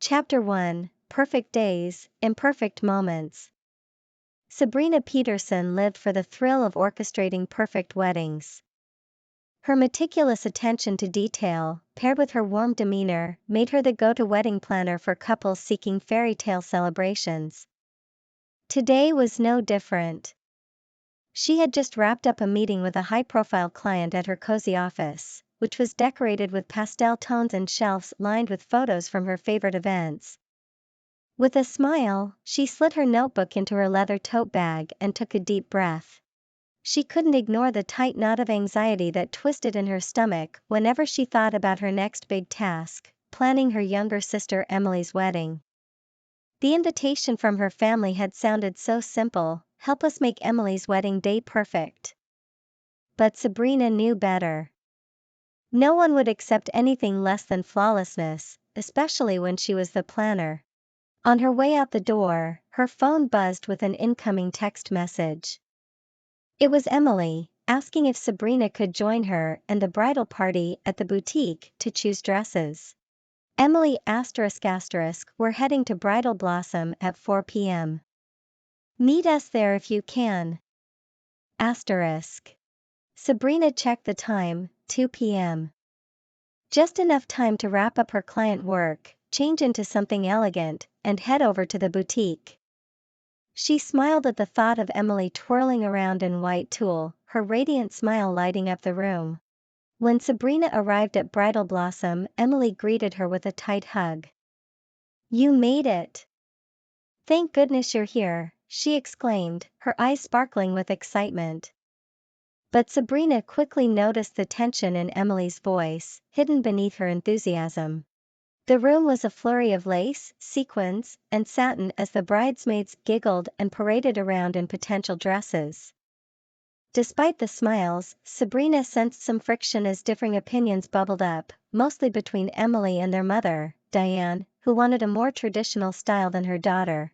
Chapter 1: Perfect Days, Imperfect Moments. Sabrina Peterson lived for the thrill of orchestrating perfect weddings. Her meticulous attention to detail, paired with her warm demeanor, made her the go-to wedding planner for couples seeking fairy tale celebrations. Today was no different. She had just wrapped up a meeting with a high-profile client at her cozy office, which was decorated with pastel tones and shelves lined with photos from her favorite events. With a smile, she slid her notebook into her leather tote bag and took a deep breath. She couldn't ignore the tight knot of anxiety that twisted in her stomach whenever she thought about her next big task, planning her younger sister Emily's wedding. The invitation from her family had sounded so simple: help us make Emily's wedding day perfect. But Sabrina knew better. No one would accept anything less than flawlessness, especially when she was the planner. On her way out the door, her phone buzzed with an incoming text message. It was Emily, asking if Sabrina could join her and the bridal party at the boutique to choose dresses. Emily ***, we're heading to Bridal Blossom at 4 p.m. Meet us there if you can. **. Sabrina checked the time, 2 p.m. Just enough time to wrap up her client work, change into something elegant, and head over to the boutique. She smiled at the thought of Emily twirling around in white tulle, her radiant smile lighting up the room. When Sabrina arrived at Bridal Blossom, Emily greeted her with a tight hug. "You made it! Thank goodness you're here," she exclaimed, her eyes sparkling with excitement. But Sabrina quickly noticed the tension in Emily's voice, hidden beneath her enthusiasm. The room was a flurry of lace, sequins, and satin as the bridesmaids giggled and paraded around in potential dresses. Despite the smiles, Sabrina sensed some friction as differing opinions bubbled up, mostly between Emily and their mother, Diane, who wanted a more traditional style than her daughter.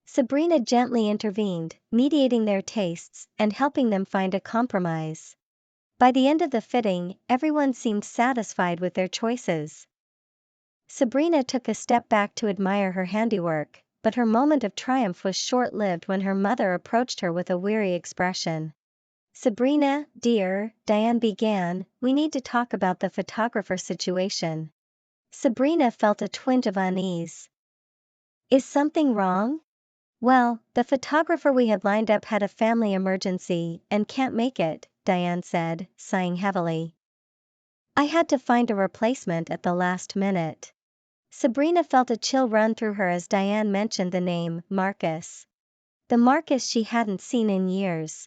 Sabrina gently intervened, mediating their tastes and helping them find a compromise. By the end of the fitting, everyone seemed satisfied with their choices. Sabrina took a step back to admire her handiwork, but her moment of triumph was short-lived when her mother approached her with a weary expression. "Sabrina, dear," Diane began, "we need to talk about the photographer situation." Sabrina felt a twinge of unease. "Is something wrong?" "Well, the photographer we had lined up had a family emergency and can't make it," Diane said, sighing heavily. "I had to find a replacement at the last minute." Sabrina felt a chill run through her as Diane mentioned the name Marcus. The Marcus she hadn't seen in years.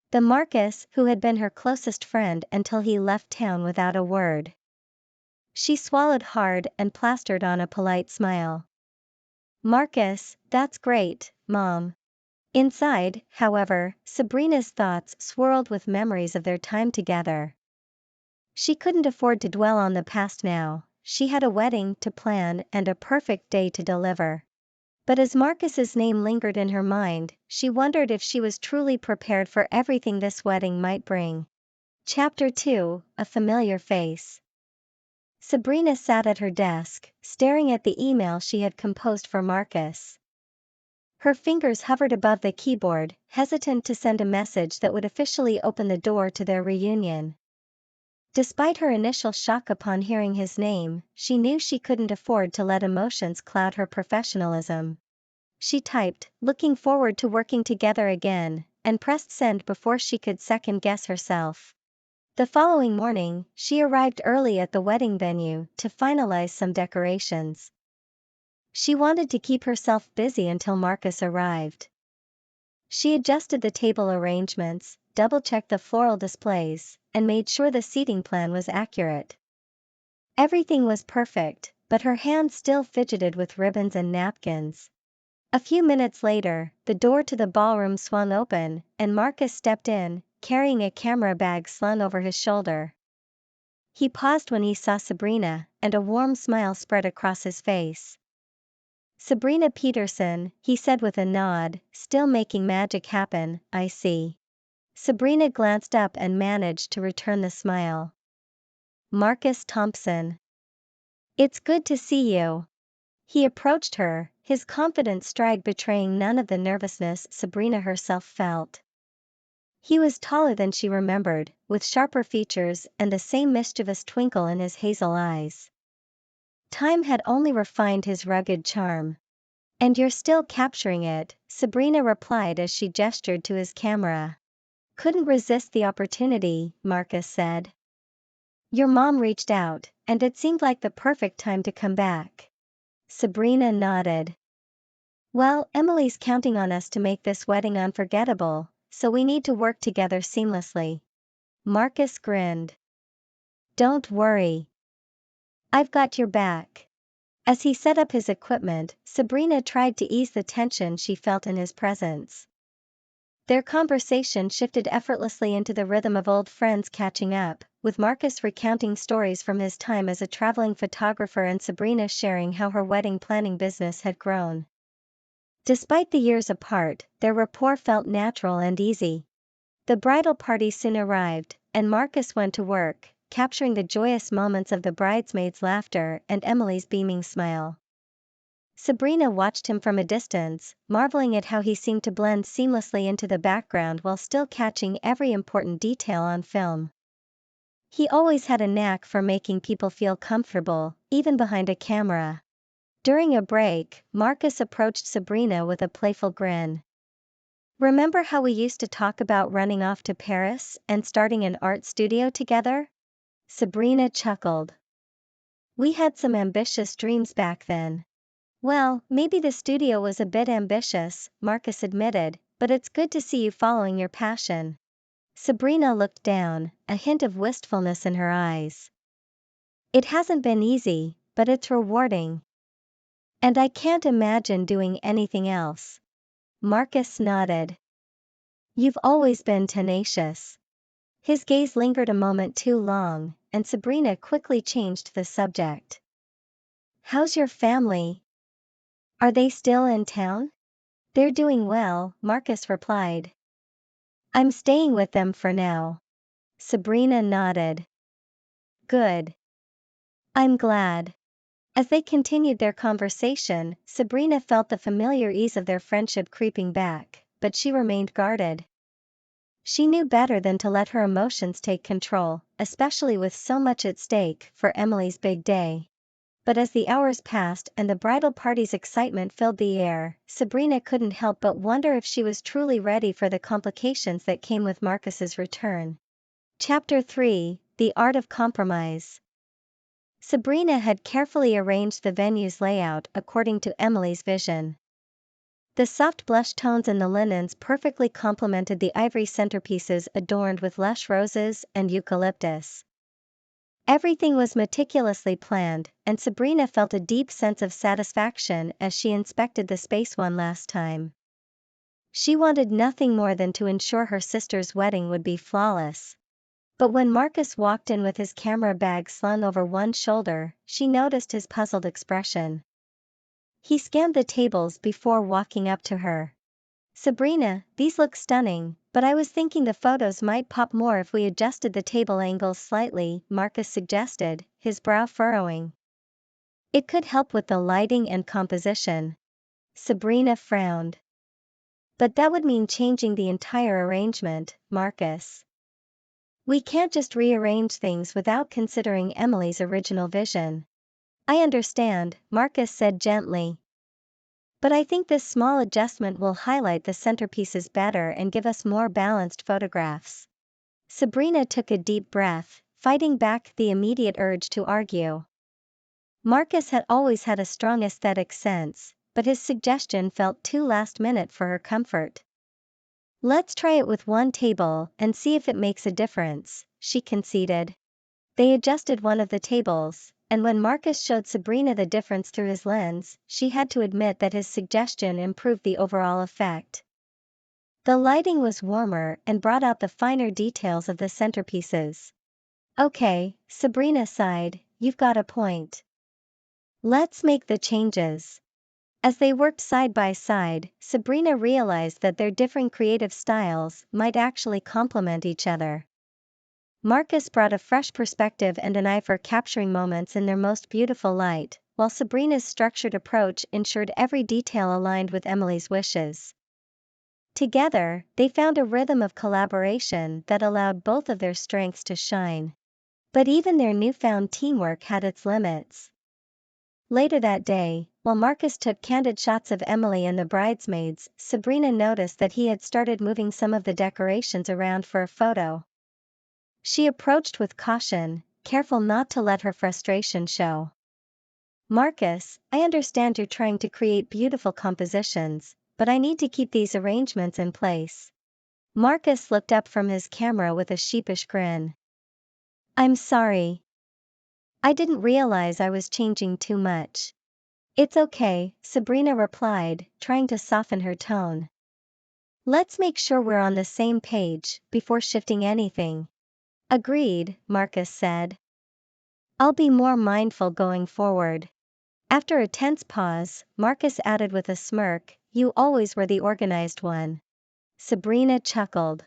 The Marcus who had been her closest friend until he left town without a word. She swallowed hard and plastered on a polite smile. "Marcus, that's great, Mom." Inside, however, Sabrina's thoughts swirled with memories of their time together. She couldn't afford to dwell on the past now. She had a wedding to plan and a perfect day to deliver. But as Marcus's name lingered in her mind, she wondered if she was truly prepared for everything this wedding might bring. Chapter 2: A Familiar Face. Sabrina sat at her desk, staring at the email she had composed for Marcus. Her fingers hovered above the keyboard, hesitant to send a message that would officially open the door to their reunion. Despite her initial shock upon hearing his name, she knew she couldn't afford to let emotions cloud her professionalism. She typed, looking forward to working together again, and pressed send before she could second-guess herself. The following morning, she arrived early at the wedding venue to finalize some decorations. She wanted to keep herself busy until Marcus arrived. She adjusted the table arrangements, double-checked the floral displays, and made sure the seating plan was accurate. Everything was perfect, but her hands still fidgeted with ribbons and napkins. A few minutes later, the door to the ballroom swung open, and Marcus stepped in, carrying a camera bag slung over his shoulder. He paused when he saw Sabrina, and a warm smile spread across his face. "Sabrina Peterson," he said with a nod, "still making magic happen, I see." Sabrina glanced up and managed to return the smile. "Marcus Thompson." It's good to see you. He approached her, his confident stride betraying none of the nervousness Sabrina herself felt. He was taller than she remembered, with sharper features and the same mischievous twinkle in his hazel eyes. Time had only refined his rugged charm. "And you're still capturing it," Sabrina replied as she gestured to his camera. "Couldn't resist the opportunity," Marcus said. "Your mom reached out, and it seemed like the perfect time to come back." Sabrina nodded. "Well, Emily's counting on us to make this wedding unforgettable, so we need to work together seamlessly." Marcus grinned. "Don't worry. I've got your back." As he set up his equipment, Sabrina tried to ease the tension she felt in his presence. Their conversation shifted effortlessly into the rhythm of old friends catching up, with Marcus recounting stories from his time as a traveling photographer and Sabrina sharing how her wedding planning business had grown. Despite the years apart, their rapport felt natural and easy. The bridal party soon arrived, and Marcus went to work, capturing the joyous moments of the bridesmaids' laughter and Emily's beaming smile. Sabrina watched him from a distance, marveling at how he seemed to blend seamlessly into the background while still catching every important detail on film. He always had a knack for making people feel comfortable, even behind a camera. During a break, Marcus approached Sabrina with a playful grin. "Remember how we used to talk about running off to Paris and starting an art studio together?" Sabrina chuckled. "We had some ambitious dreams back then." "Well, maybe the studio was a bit ambitious," Marcus admitted, "but it's good to see you following your passion." Sabrina looked down, a hint of wistfulness in her eyes. "It hasn't been easy, but it's rewarding. And I can't imagine doing anything else." Marcus nodded. "You've always been tenacious." His gaze lingered a moment too long, and Sabrina quickly changed the subject. "How's your family? Are they still in town?" "They're doing well," Marcus replied. "I'm staying with them for now." Sabrina nodded. "Good. I'm glad." As they continued their conversation, Sabrina felt the familiar ease of their friendship creeping back, but she remained guarded. She knew better than to let her emotions take control, especially with so much at stake for Emily's big day. But as the hours passed and the bridal party's excitement filled the air, Sabrina couldn't help but wonder if she was truly ready for the complications that came with Marcus's return. Chapter 3: The Art of Compromise. Sabrina had carefully arranged the venue's layout according to Emily's vision. The soft blush tones in the linens perfectly complemented the ivory centerpieces adorned with lush roses and eucalyptus. Everything was meticulously planned, and Sabrina felt a deep sense of satisfaction as she inspected the space one last time. She wanted nothing more than to ensure her sister's wedding would be flawless. But when Marcus walked in with his camera bag slung over one shoulder, she noticed his puzzled expression. He scanned the tables before walking up to her. "Sabrina, these look stunning, but I was thinking the photos might pop more if we adjusted the table angles slightly," Marcus suggested, his brow furrowing. "It could help with the lighting and composition." Sabrina frowned. "But that would mean changing the entire arrangement, Marcus. We can't just rearrange things without considering Emily's original vision." "I understand," Marcus said gently. "But I think this small adjustment will highlight the centerpieces better and give us more balanced photographs." Sabrina took a deep breath, fighting back the immediate urge to argue. Marcus had always had a strong aesthetic sense, but his suggestion felt too last minute for her comfort. "Let's try it with one table and see if it makes a difference," she conceded. They adjusted one of the tables, and when Marcus showed Sabrina the difference through his lens, she had to admit that his suggestion improved the overall effect. The lighting was warmer and brought out the finer details of the centerpieces. "Okay," Sabrina sighed, "you've got a point. Let's make the changes." As they worked side by side, Sabrina realized that their differing creative styles might actually complement each other. Marcus brought a fresh perspective and an eye for capturing moments in their most beautiful light, while Sabrina's structured approach ensured every detail aligned with Emily's wishes. Together, they found a rhythm of collaboration that allowed both of their strengths to shine. But even their newfound teamwork had its limits. Later that day, while Marcus took candid shots of Emily and the bridesmaids, Sabrina noticed that he had started moving some of the decorations around for a photo. She approached with caution, careful not to let her frustration show. Marcus, I understand you're trying to create beautiful compositions, but I need to keep these arrangements in place. Marcus looked up from his camera with a sheepish grin. I'm sorry. I didn't realize I was changing too much. It's okay, Sabrina replied, trying to soften her tone. Let's make sure we're on the same page before shifting anything. Agreed, Marcus said. I'll be more mindful going forward. After a tense pause, Marcus added with a smirk, you always were the organized one. Sabrina chuckled.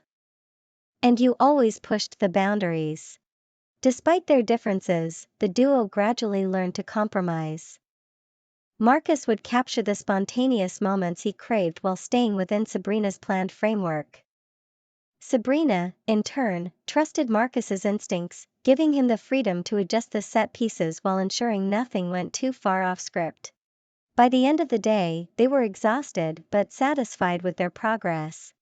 And you always pushed the boundaries. Despite their differences, the duo gradually learned to compromise. Marcus would capture the spontaneous moments he craved while staying within Sabrina's planned framework. Sabrina, in turn, trusted Marcus's instincts, giving him the freedom to adjust the set pieces while ensuring nothing went too far off script. By the end of the day, they were exhausted but satisfied with their progress.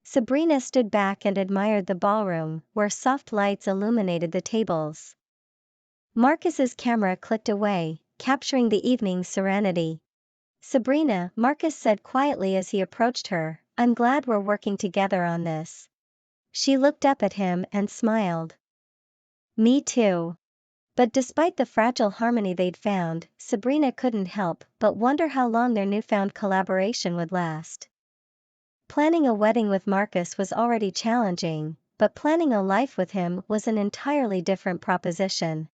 Sabrina stood back and admired the ballroom, where soft lights illuminated the tables. Marcus's camera clicked away, capturing the evening's serenity. Sabrina, Marcus said quietly as he approached her, I'm glad we're working together on this. She looked up at him and smiled. Me too. But despite the fragile harmony they'd found, Sabrina couldn't help but wonder how long their newfound collaboration would last. Planning a wedding with Marcus was already challenging, but planning a life with him was an entirely different proposition.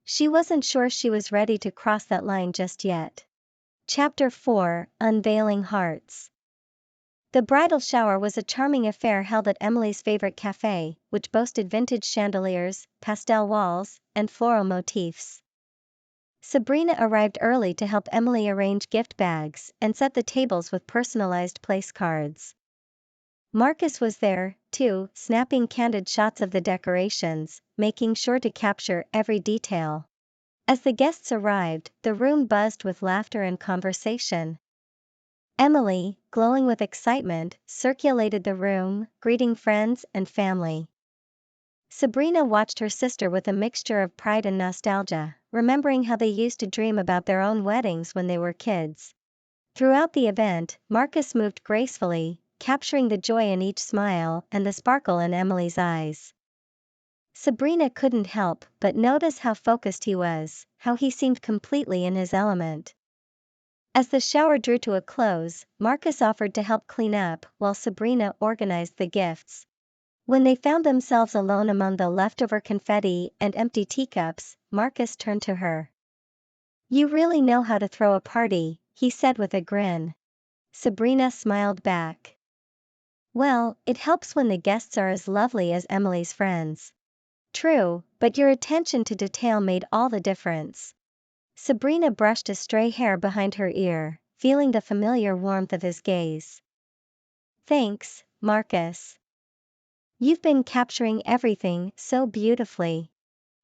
She wasn't sure she was ready to cross that line just yet. Chapter 4: Unveiling Hearts. The bridal shower was a charming affair held at Emily's favorite cafe, which boasted vintage chandeliers, pastel walls, and floral motifs. Sabrina arrived early to help Emily arrange gift bags and set the tables with personalized place cards. Marcus was there, too, snapping candid shots of the decorations, making sure to capture every detail. As the guests arrived, the room buzzed with laughter and conversation. Emily, glowing with excitement, circulated the room, greeting friends and family. Sabrina watched her sister with a mixture of pride and nostalgia, remembering how they used to dream about their own weddings when they were kids. Throughout the event, Marcus moved gracefully, capturing the joy in each smile and the sparkle in Emily's eyes. Sabrina couldn't help but notice how focused he was, how he seemed completely in his element. As the shower drew to a close, Marcus offered to help clean up while Sabrina organized the gifts. When they found themselves alone among the leftover confetti and empty teacups, Marcus turned to her. You really know how to throw a party, he said with a grin. Sabrina smiled back. Well, it helps when the guests are as lovely as Emily's friends. True, but your attention to detail made all the difference. Sabrina brushed a stray hair behind her ear, feeling the familiar warmth of his gaze. Thanks, Marcus. You've been capturing everything so beautifully.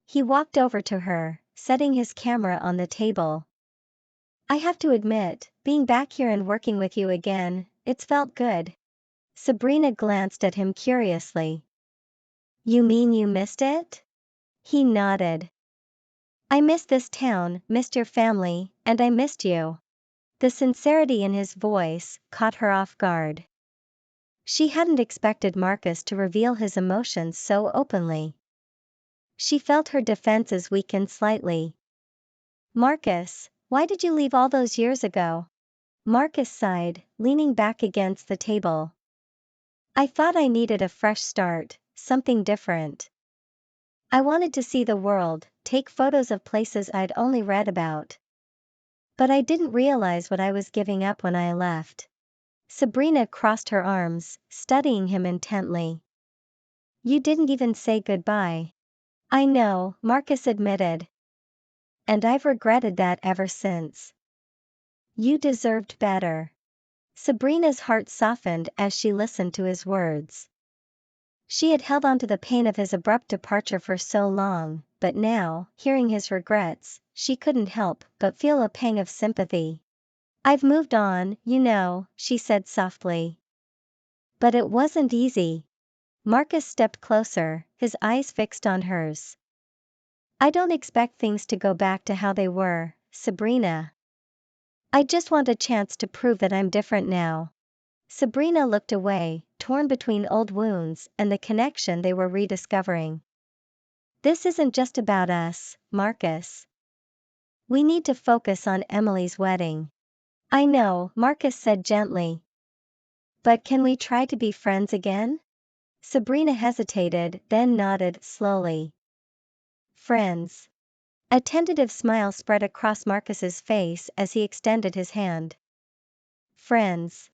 He walked over to her, setting his camera on the table. I have to admit, being back here and working with you again, it's felt good. Sabrina glanced at him curiously. You mean you missed it? He nodded. I missed this town, missed your family, and I missed you. The sincerity in his voice caught her off guard. She hadn't expected Marcus to reveal his emotions so openly. She felt her defenses weaken slightly. Marcus, why did you leave all those years ago? Marcus sighed, leaning back against the table. I thought I needed a fresh start, something different. I wanted to see the world, take photos of places I'd only read about. But I didn't realize what I was giving up when I left. Sabrina crossed her arms, studying him intently. You didn't even say goodbye. I know, Marcus admitted. And I've regretted that ever since. You deserved better. Sabrina's heart softened as she listened to his words. She had held on to the pain of his abrupt departure for so long, but now, hearing his regrets, she couldn't help but feel a pang of sympathy. I've moved on, you know, she said softly. But it wasn't easy. Marcus stepped closer, his eyes fixed on hers. I don't expect things to go back to how they were, Sabrina. I just want a chance to prove that I'm different now. Sabrina looked away, torn between old wounds and the connection they were rediscovering. This isn't just about us, Marcus. We need to focus on Emily's wedding. I know, Marcus said gently. But can we try to be friends again? Sabrina hesitated, then nodded slowly. Friends. A tentative smile spread across Marcus's face as he extended his hand. Friends.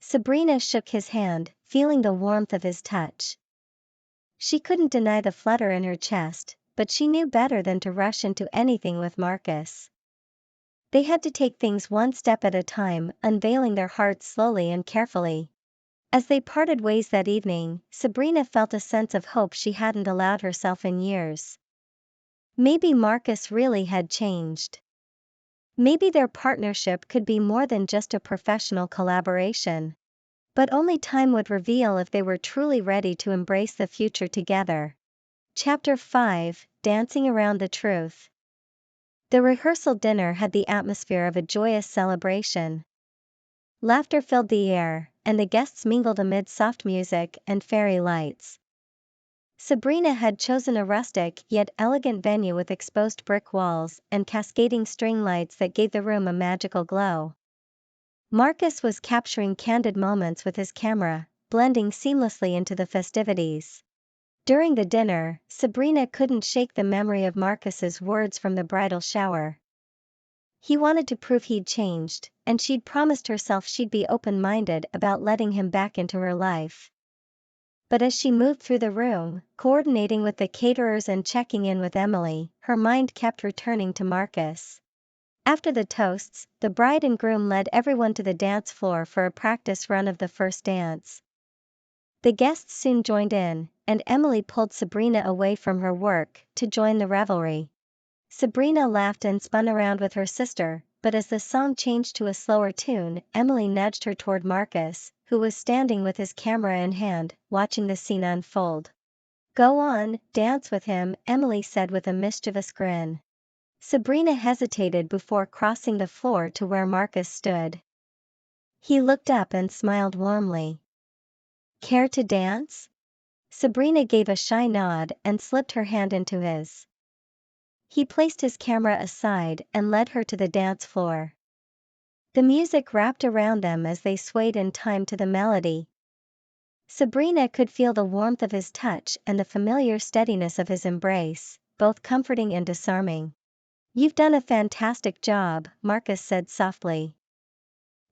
Sabrina shook his hand, feeling the warmth of his touch. She couldn't deny the flutter in her chest, but she knew better than to rush into anything with Marcus. They had to take things one step at a time, unveiling their hearts slowly and carefully. As they parted ways that evening, Sabrina felt a sense of hope she hadn't allowed herself in years. Maybe Marcus really had changed. Maybe their partnership could be more than just a professional collaboration. But only time would reveal if they were truly ready to embrace the future together. Chapter 5: Dancing Around the Truth. The rehearsal dinner had the atmosphere of a joyous celebration. Laughter filled the air, and the guests mingled amid soft music and fairy lights. Sabrina had chosen a rustic yet elegant venue with exposed brick walls and cascading string lights that gave the room a magical glow. Marcus was capturing candid moments with his camera, blending seamlessly into the festivities. During the dinner, Sabrina couldn't shake the memory of Marcus's words from the bridal shower. He wanted to prove he'd changed, and she'd promised herself she'd be open-minded about letting him back into her life. But as she moved through the room, coordinating with the caterers and checking in with Emily, her mind kept returning to Marcus. After the toasts, the bride and groom led everyone to the dance floor for a practice run of the first dance. The guests soon joined in, and Emily pulled Sabrina away from her work to join the revelry. Sabrina laughed and spun around with her sister, but as the song changed to a slower tune, Emily nudged her toward Marcus, who was standing with his camera in hand, watching the scene unfold. Go on, dance with him, Emily said with a mischievous grin. Sabrina hesitated before crossing the floor to where Marcus stood. He looked up and smiled warmly. Care to dance? Sabrina gave a shy nod and slipped her hand into his. He placed his camera aside and led her to the dance floor. The music wrapped around them as they swayed in time to the melody. Sabrina could feel the warmth of his touch and the familiar steadiness of his embrace, both comforting and disarming. You've done a fantastic job, Marcus said softly.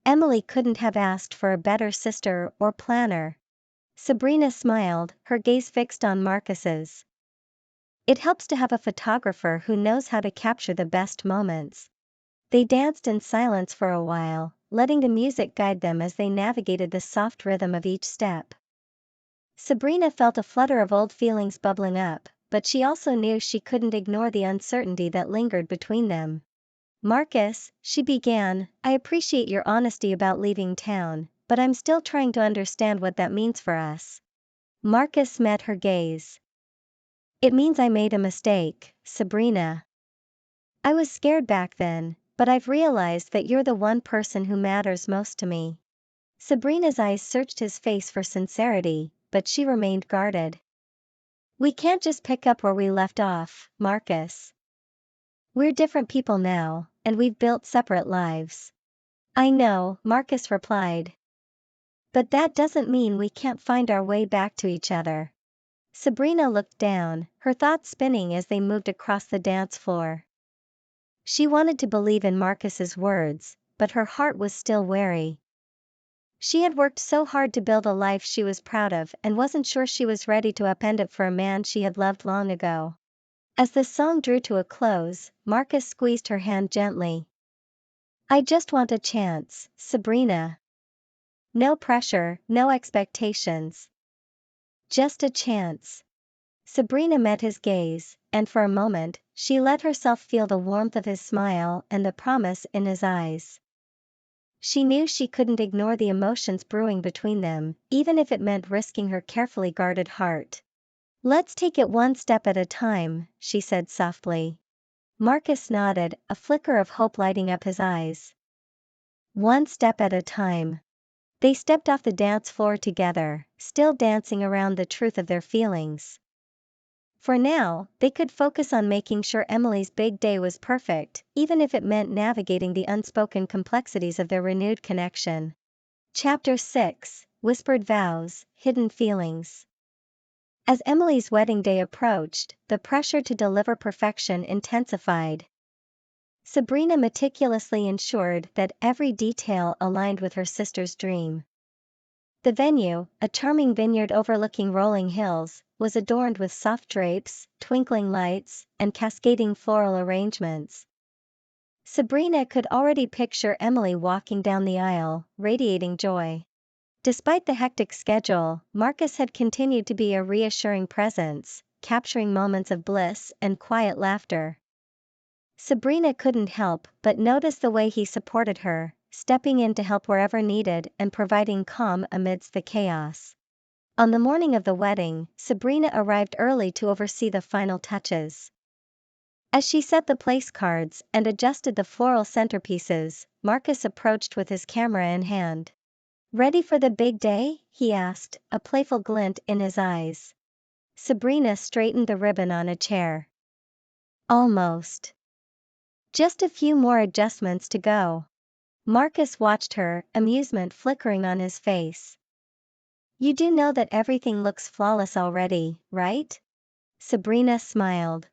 Emily couldn't have asked for a better sister or planner. Sabrina smiled, her gaze fixed on Marcus's. It helps to have a photographer who knows how to capture the best moments. They danced in silence for a while, letting the music guide them as they navigated the soft rhythm of each step. Sabrina felt a flutter of old feelings bubbling up, but she also knew she couldn't ignore the uncertainty that lingered between them. Marcus, she began, I appreciate your honesty about leaving town, but I'm still trying to understand what that means for us. Marcus met her gaze. It means I made a mistake, Sabrina. I was scared back then, but I've realized that you're the one person who matters most to me. Sabrina's eyes searched his face for sincerity, but she remained guarded. We can't just pick up where we left off, Marcus. We're different people now, and we've built separate lives. I know, Marcus replied. But that doesn't mean we can't find our way back to each other. Sabrina looked down, her thoughts spinning as they moved across the dance floor. She wanted to believe in Marcus's words, but her heart was still wary. She had worked so hard to build a life she was proud of and wasn't sure she was ready to upend it for a man she had loved long ago. As the song drew to a close, Marcus squeezed her hand gently. I just want a chance, Sabrina. No pressure, no expectations. Just a chance. Sabrina met his gaze, and for a moment, she let herself feel the warmth of his smile and the promise in his eyes. She knew she couldn't ignore the emotions brewing between them, even if it meant risking her carefully guarded heart. Let's take it one step at a time, she said softly. Marcus nodded, a flicker of hope lighting up his eyes. One step at a time. They stepped off the dance floor together, still dancing around the truth of their feelings. For now, they could focus on making sure Emily's big day was perfect, even if it meant navigating the unspoken complexities of their renewed connection. Chapter 6: Whispered Vows, Hidden Feelings. As Emily's wedding day approached, the pressure to deliver perfection intensified. Sabrina meticulously ensured that every detail aligned with her sister's dream. The venue, a charming vineyard overlooking rolling hills, was adorned with soft drapes, twinkling lights, and cascading floral arrangements. Sabrina could already picture Emily walking down the aisle, radiating joy. Despite the hectic schedule, Marcus had continued to be a reassuring presence, capturing moments of bliss and quiet laughter. Sabrina couldn't help but notice the way he supported her, stepping in to help wherever needed and providing calm amidst the chaos. On the morning of the wedding, Sabrina arrived early to oversee the final touches. As she set the place cards and adjusted the floral centerpieces, Marcus approached with his camera in hand. Ready for the big day? He asked, a playful glint in his eyes. Sabrina straightened the ribbon on a chair. Almost. Just a few more adjustments to go. Marcus watched her, amusement flickering on his face. You do know that everything looks flawless already, right? Sabrina smiled.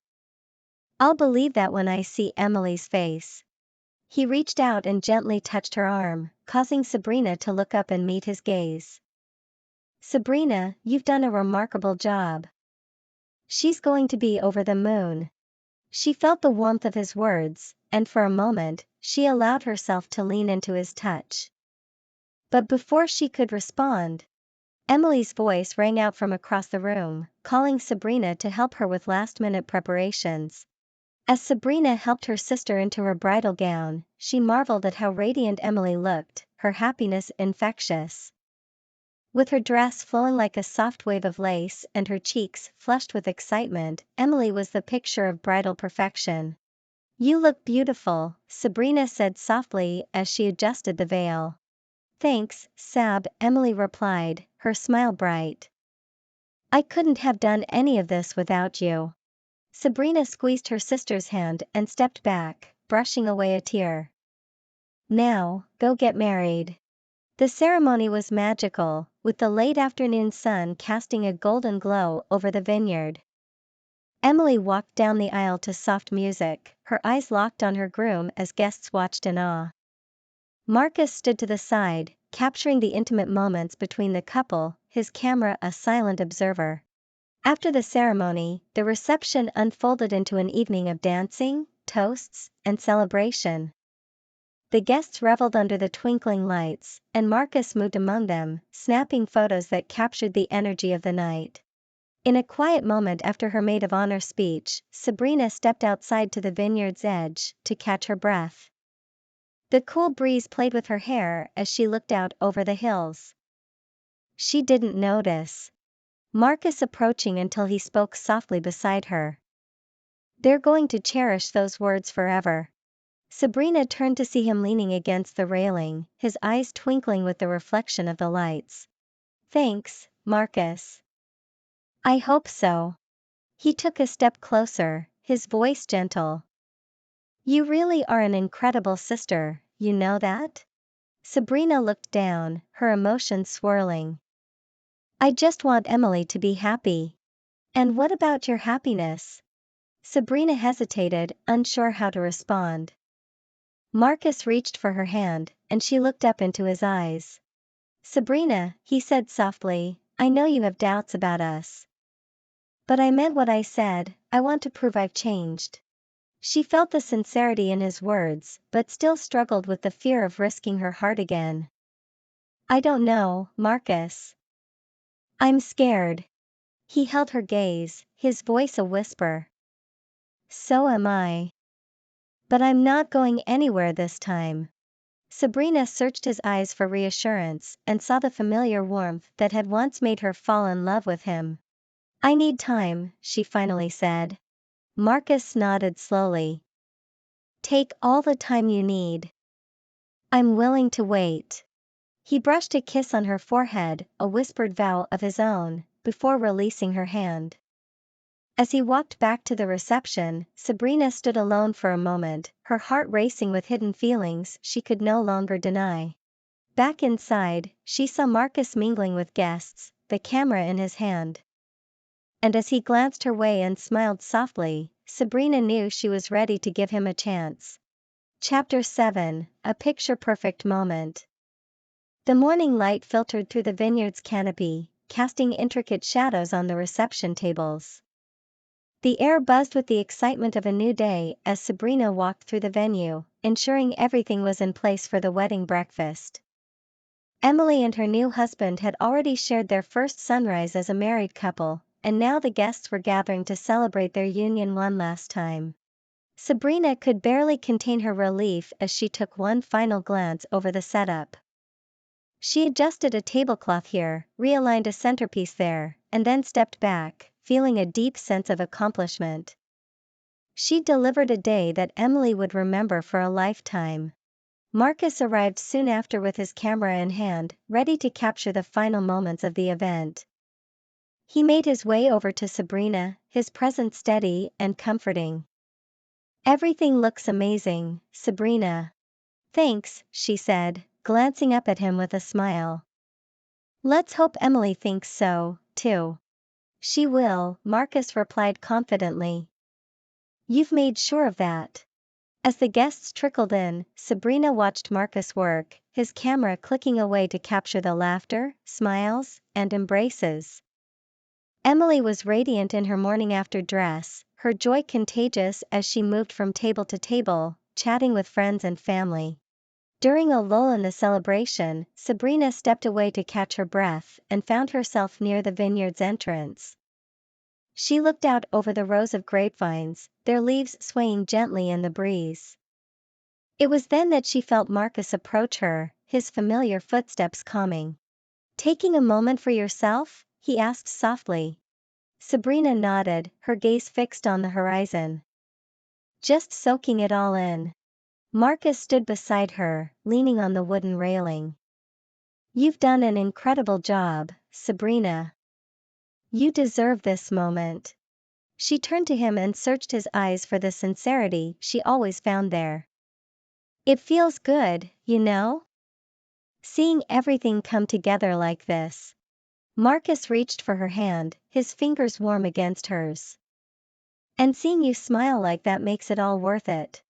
I'll believe that when I see Emily's face. He reached out and gently touched her arm, causing Sabrina to look up and meet his gaze. Sabrina, you've done a remarkable job. She's going to be over the moon. She felt the warmth of his words, and for a moment, she allowed herself to lean into his touch. But before she could respond, Emily's voice rang out from across the room, calling Sabrina to help her with last-minute preparations. As Sabrina helped her sister into her bridal gown, she marveled at how radiant Emily looked, her happiness infectious. With her dress flowing like a soft wave of lace and her cheeks flushed with excitement, Emily was the picture of bridal perfection. You look beautiful, Sabrina said softly as she adjusted the veil. Thanks, Sab, Emily replied, her smile bright. I couldn't have done any of this without you. Sabrina squeezed her sister's hand and stepped back, brushing away a tear. Now, go get married. The ceremony was magical, with the late afternoon sun casting a golden glow over the vineyard. Emily walked down the aisle to soft music, her eyes locked on her groom as guests watched in awe. Marcus stood to the side, capturing the intimate moments between the couple, his camera a silent observer. After the ceremony, the reception unfolded into an evening of dancing, toasts, and celebration. The guests reveled under the twinkling lights, and Marcus moved among them, snapping photos that captured the energy of the night. In a quiet moment after her maid of honor speech, Sabrina stepped outside to the vineyard's edge to catch her breath. The cool breeze played with her hair as she looked out over the hills. She didn't notice Marcus approaching until he spoke softly beside her. They're going to cherish those words forever. Sabrina turned to see him leaning against the railing, his eyes twinkling with the reflection of the lights. Thanks, Marcus. I hope so. He took a step closer, his voice gentle. You really are an incredible sister, you know that? Sabrina looked down, her emotions swirling. I just want Emily to be happy. And what about your happiness? Sabrina hesitated, unsure how to respond. Marcus reached for her hand, and she looked up into his eyes. Sabrina, he said softly, I know you have doubts about us. But I meant what I said, I want to prove I've changed. She felt the sincerity in his words, but still struggled with the fear of risking her heart again. I don't know, Marcus. I'm scared. He held her gaze, his voice a whisper. So am I. But I'm not going anywhere this time. Sabrina searched his eyes for reassurance and saw the familiar warmth that had once made her fall in love with him. I need time, she finally said. Marcus nodded slowly. Take all the time you need. I'm willing to wait. He brushed a kiss on her forehead, a whispered vow of his own, before releasing her hand. As he walked back to the reception, Sabrina stood alone for a moment, her heart racing with hidden feelings she could no longer deny. Back inside, she saw Marcus mingling with guests, the camera in his hand. And as he glanced her way and smiled softly, Sabrina knew she was ready to give him a chance. Chapter 7, A Picture-Perfect Moment. The morning light filtered through the vineyard's canopy, casting intricate shadows on the reception tables. The air buzzed with the excitement of a new day as Sabrina walked through the venue, ensuring everything was in place for the wedding breakfast. Emily and her new husband had already shared their first sunrise as a married couple, and now the guests were gathering to celebrate their union one last time. Sabrina could barely contain her relief as she took one final glance over the setup. She adjusted a tablecloth here, realigned a centerpiece there, and then stepped back, feeling a deep sense of accomplishment. She delivered a day that Emily would remember for a lifetime. Marcus arrived soon after with his camera in hand, ready to capture the final moments of the event. He made his way over to Sabrina, his presence steady and comforting. Everything looks amazing, Sabrina. Thanks, she said, glancing up at him with a smile. Let's hope Emily thinks so, too. She will, Marcus replied confidently. You've made sure of that. As the guests trickled in, Sabrina watched Marcus work, his camera clicking away to capture the laughter, smiles, and embraces. Emily was radiant in her morning after dress, her joy contagious as she moved from table to table, chatting with friends and family. During a lull in the celebration, Sabrina stepped away to catch her breath and found herself near the vineyard's entrance. She looked out over the rows of grapevines, their leaves swaying gently in the breeze. It was then that she felt Marcus approach her, his familiar footsteps calming. Taking a moment for yourself? He asked softly. Sabrina nodded, her gaze fixed on the horizon. Just soaking it all in. Marcus stood beside her, leaning on the wooden railing. You've done an incredible job, Sabrina. You deserve this moment. She turned to him and searched his eyes for the sincerity she always found there. It feels good, you know? Seeing everything come together like this. Marcus reached for her hand, his fingers warm against hers. And seeing you smile like that makes it all worth it.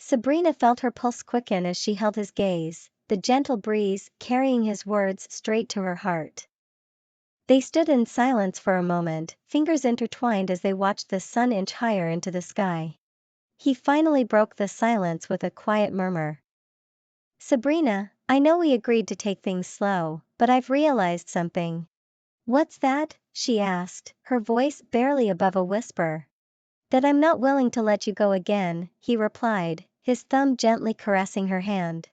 Sabrina felt her pulse quicken as she held his gaze, the gentle breeze carrying his words straight to her heart. They stood in silence for a moment, fingers intertwined as they watched the sun inch higher into the sky. He finally broke the silence with a quiet murmur. Sabrina, I know we agreed to take things slow, but I've realized something. What's that? She asked, her voice barely above a whisper. That I'm not willing to let you go again, he replied, his thumb gently caressing her hand.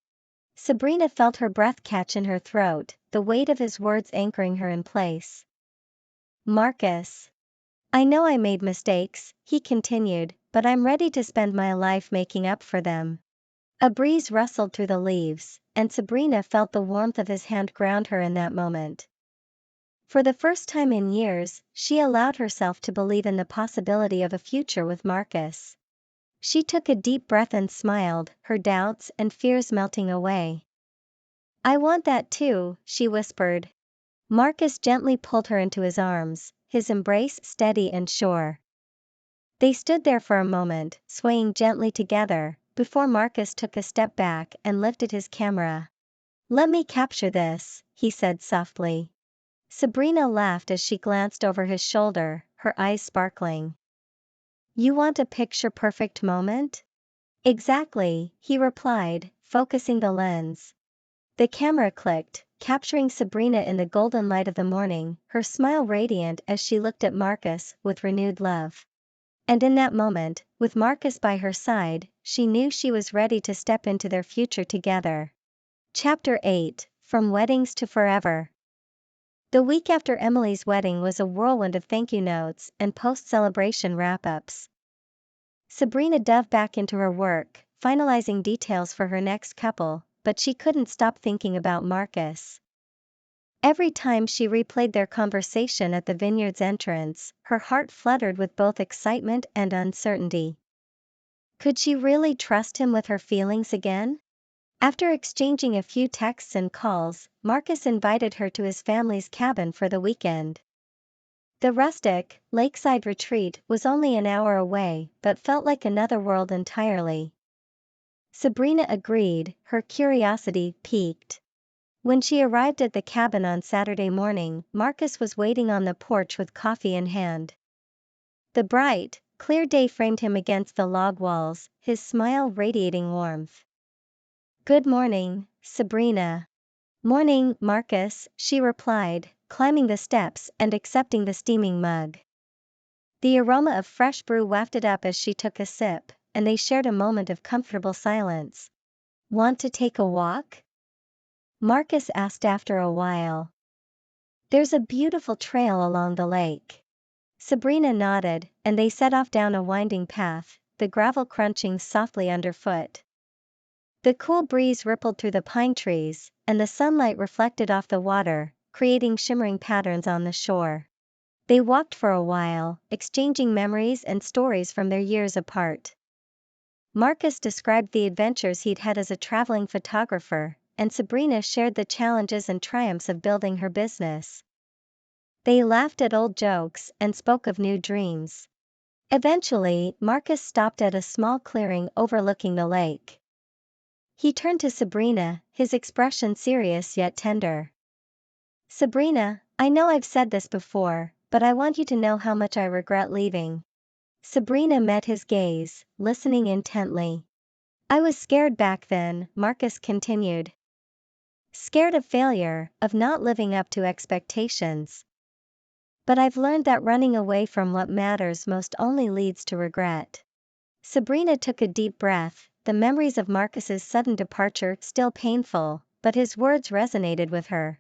Sabrina felt her breath catch in her throat, the weight of his words anchoring her in place. Marcus. I know I made mistakes, he continued, but I'm ready to spend my life making up for them. A breeze rustled through the leaves, and Sabrina felt the warmth of his hand ground her in that moment. For the first time in years, she allowed herself to believe in the possibility of a future with Marcus. She took a deep breath and smiled, her doubts and fears melting away. I want that too, she whispered. Marcus gently pulled her into his arms, his embrace steady and sure. They stood there for a moment, swaying gently together, before Marcus took a step back and lifted his camera. Let me capture this, he said softly. Sabrina laughed as she glanced over his shoulder, her eyes sparkling. You want a picture-perfect moment? Exactly, he replied, focusing the lens. The camera clicked, capturing Sabrina in the golden light of the morning, her smile radiant as she looked at Marcus with renewed love. And in that moment, with Marcus by her side, she knew she was ready to step into their future together. Chapter 8, From Weddings to Forever. The week after Emily's wedding was a whirlwind of thank you notes and post-celebration wrap-ups. Sabrina dove back into her work, finalizing details for her next couple, but she couldn't stop thinking about Marcus. Every time she replayed their conversation at the vineyard's entrance, her heart fluttered with both excitement and uncertainty. Could she really trust him with her feelings again? After exchanging a few texts and calls, Marcus invited her to his family's cabin for the weekend. The rustic, lakeside retreat was only an hour away but felt like another world entirely. Sabrina agreed, her curiosity piqued. When she arrived at the cabin on Saturday morning, Marcus was waiting on the porch with coffee in hand. The bright, clear day framed him against the log walls, his smile radiating warmth. Good morning, Sabrina. Morning, Marcus, she replied, climbing the steps and accepting the steaming mug. The aroma of fresh brew wafted up as she took a sip, and they shared a moment of comfortable silence. Want to take a walk? Marcus asked after a while. There's a beautiful trail along the lake. Sabrina nodded, and they set off down a winding path, the gravel crunching softly underfoot. The cool breeze rippled through the pine trees, and the sunlight reflected off the water, creating shimmering patterns on the shore. They walked for a while, exchanging memories and stories from their years apart. Marcus described the adventures he'd had as a traveling photographer, and Sabrina shared the challenges and triumphs of building her business. They laughed at old jokes and spoke of new dreams. Eventually, Marcus stopped at a small clearing overlooking the lake. He turned to Sabrina, his expression serious yet tender. Sabrina, I know I've said this before, but I want you to know how much I regret leaving. Sabrina met his gaze, listening intently. I was scared back then, Marcus continued. Scared of failure, of not living up to expectations. But I've learned that running away from what matters most only leads to regret. Sabrina took a deep breath, the memories of Marcus's sudden departure still painful, but his words resonated with her.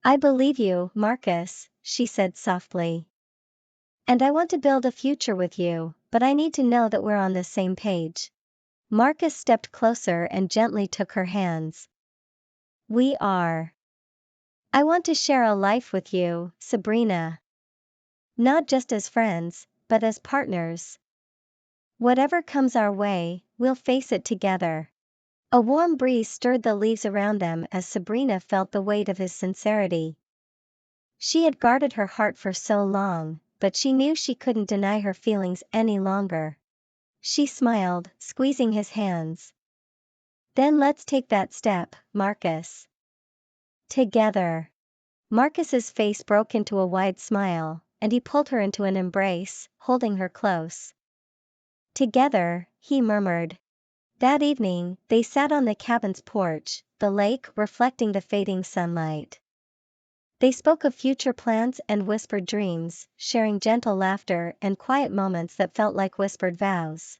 I believe you, Marcus, she said softly. And I want to build a future with you, but I need to know that we're on the same page. Marcus stepped closer and gently took her hands. We are. I want to share a life with you, Sabrina. Not just as friends, but as partners. Whatever comes our way, we'll face it together. A warm breeze stirred the leaves around them as Sabrina felt the weight of his sincerity. She had guarded her heart for so long, but she knew she couldn't deny her feelings any longer. She smiled, squeezing his hands. Then let's take that step, Marcus. Together. Marcus's face broke into a wide smile, and he pulled her into an embrace, holding her close. Together, he murmured. That evening, they sat on the cabin's porch, the lake reflecting the fading sunlight. They spoke of future plans and whispered dreams, sharing gentle laughter and quiet moments that felt like whispered vows.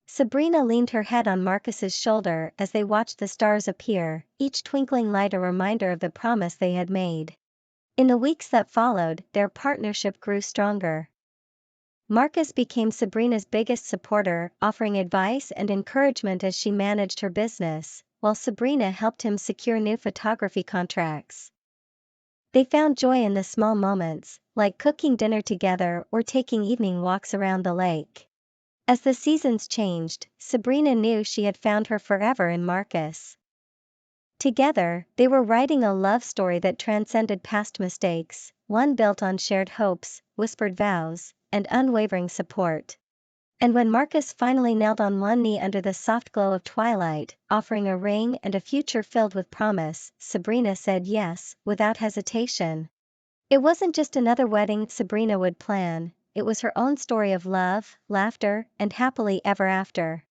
Sabrina leaned her head on Marcus's shoulder as they watched the stars appear, each twinkling light a reminder of the promise they had made. In the weeks that followed, their partnership grew stronger. Marcus became Sabrina's biggest supporter, offering advice and encouragement as she managed her business, while Sabrina helped him secure new photography contracts. They found joy in the small moments, like cooking dinner together or taking evening walks around the lake. As the seasons changed, Sabrina knew she had found her forever in Marcus. Together, they were writing a love story that transcended past mistakes, one built on shared hopes, whispered vows, and unwavering support. And when Marcus finally knelt on one knee under the soft glow of twilight, offering a ring and a future filled with promise, Sabrina said yes, without hesitation. It wasn't just another wedding Sabrina would plan, it was her own story of love, laughter, and happily ever after.